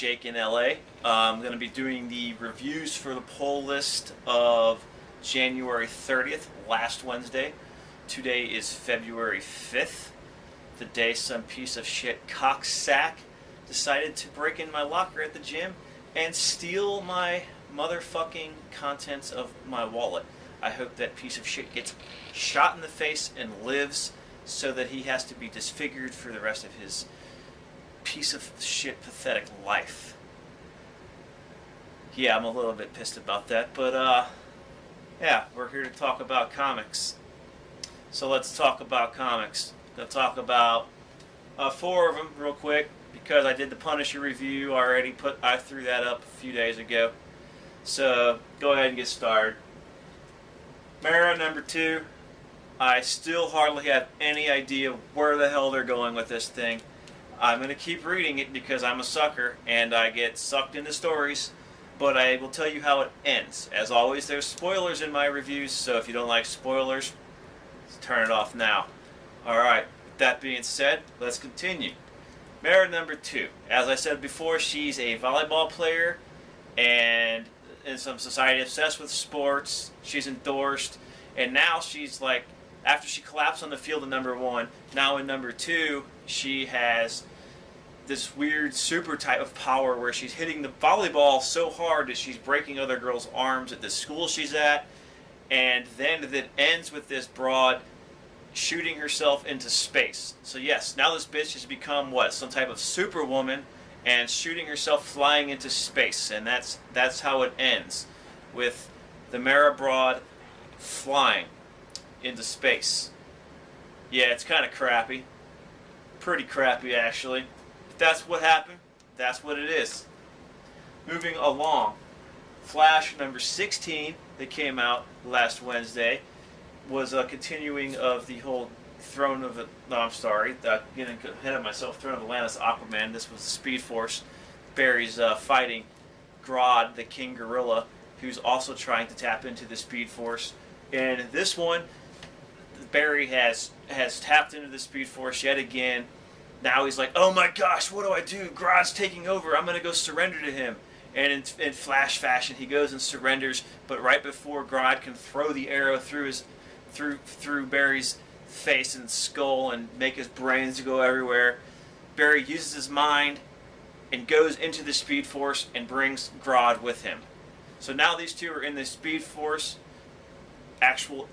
Jake in LA. I'm going to be doing the reviews for the poll list of January 30th, last Wednesday. Today is February 5th, the day some piece of shit cocksack decided to break in my locker at the gym and steal my motherfucking contents of my wallet. I hope that piece of shit gets shot in the face and lives so that he has to be disfigured for the rest of his piece of shit pathetic life. Yeah, I'm a little bit pissed about that, but yeah, we're here to talk about comics. So let's talk about comics. Gonna talk about 4 of them real quick because I did the Punisher review already. I threw that up a few days ago. So go ahead and get started. Mara number 2. I still hardly have any idea where the hell they're going with this thing. I'm going to keep reading it because I'm a sucker and I get sucked into stories, but I will tell you how it ends. As always, there's spoilers in my reviews, so if you don't like spoilers, turn it off now. Alright, with that being said, let's continue. Mara number 2. As I said before, she's a volleyball player and in some society obsessed with sports. She's endorsed, and now she's like, after she collapsed on the field in number 1, now in number 2, she has this weird super type of power where she's hitting the volleyball so hard that she's breaking other girls' arms at the school she's at, and then it ends with this broad shooting herself into space. So yes, now this bitch has become what, some type of superwoman and shooting herself flying into space, and that's how it ends, with the Mara Broad flying into space. Yeah, it's kind of crappy. Pretty crappy, actually. If that's what happened, that's what it is. Moving along. Flash number 16 that came out last Wednesday was a continuing of the whole Throne of... No, I'm sorry. Getting ahead of myself. Throne of Atlantis Aquaman. This was the Speed Force. Barry's fighting Grodd, the King Gorilla, who's also trying to tap into the Speed Force. And this one, Barry has tapped into the Speed Force yet again. Now he's like, oh my gosh, what do I do? Grodd's taking over. I'm going to go surrender to him. And in Flash fashion, he goes and surrenders. But right before Grodd can throw the arrow through Barry's face and skull and make his brains go everywhere, Barry uses his mind and goes into the Speed Force and brings Grodd with him. So now these two are in the Speed Force,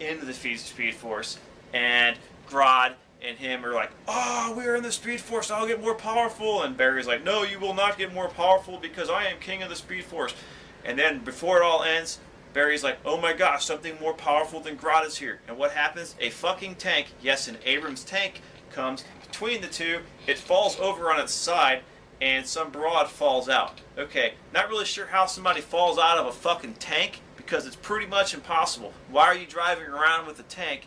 into the Speed Force, and Grodd and him are like, oh, we're in the Speed Force, I'll get more powerful. And Barry's like, no, you will not get more powerful because I am king of the Speed Force. And then before it all ends, Barry's like, oh my gosh, something more powerful than Grodd is here. And what happens? A fucking tank, yes, an Abrams tank, comes between the two. It falls over on its side, and some broad falls out. Okay, not really sure how somebody falls out of a fucking tank, because it's pretty much impossible. Why are you driving around with a tank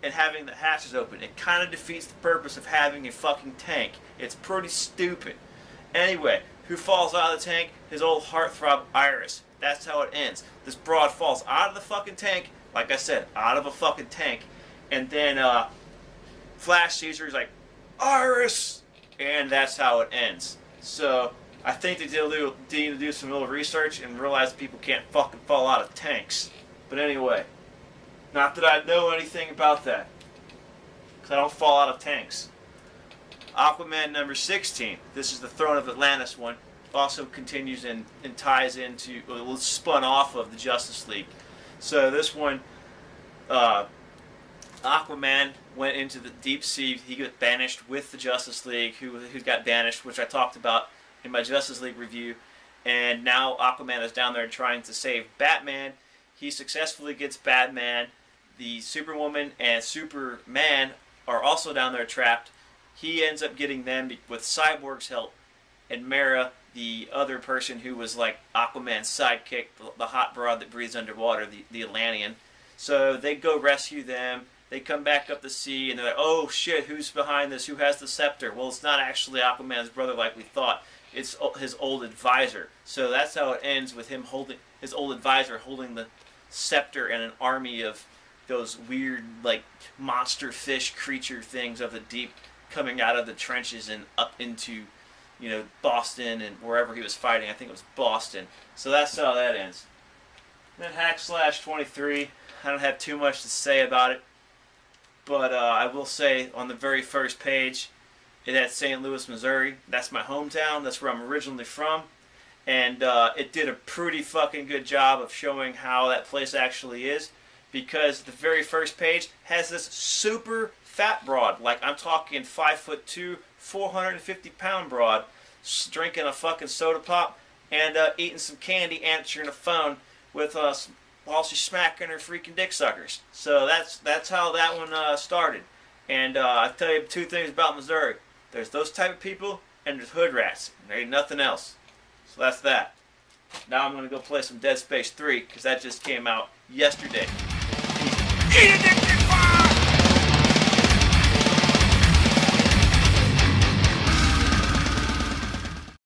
and having the hatches open? It kind of defeats the purpose of having a fucking tank. It's pretty stupid. Anyway, who falls out of the tank? His old heartthrob Iris. That's how it ends. This broad falls out of the fucking tank, like I said, out of a fucking tank, and then Flash sees her, he's like, Iris! And that's how it ends. So I think they need to do some little research and realize that people can't fucking fall out of tanks. But anyway, not that I know anything about that, because I don't fall out of tanks. Aquaman number 16. This is the Throne of Atlantis one. Also continues and ties into, well, spun off of the Justice League. So this one, Aquaman went into the deep sea. He got banished with the Justice League, who got banished, which I talked about in my Justice League review. And now Aquaman is down there trying to save Batman. He successfully gets Batman. The Superwoman and Superman are also down there trapped. He ends up getting them with Cyborg's help. And Mara, the other person who was like Aquaman's sidekick, the hot broad that breathes underwater, the Atlantean. So they go rescue them. They come back up the sea, and they're like, oh shit, who's behind this? Who has the scepter? Well, it's not actually Aquaman's brother like we thought. It's his old advisor. So that's how it ends, with him holding his old advisor holding the scepter and an army of those weird, like, monster fish creature things of the deep coming out of the trenches and up into Boston and wherever he was fighting. I think it was Boston. So that's how that ends. Then Hack/23. I don't have too much to say about it, but I will say on the very first page, it had St. Louis, Missouri. That's my hometown. That's where I'm originally from. And it did a pretty fucking good job of showing how that place actually is, because the very first page has this super fat broad. Like, I'm talking 5'2", 450-pound broad, drinking a fucking soda pop and eating some candy, answering a phone with while she's smacking her freaking dick suckers. So that's how that one started. And I'll tell you two things about Missouri. There's those type of people, and there's hood rats. There ain't nothing else. So that's that. Now I'm going to go play some Dead Space 3, because that just came out yesterday.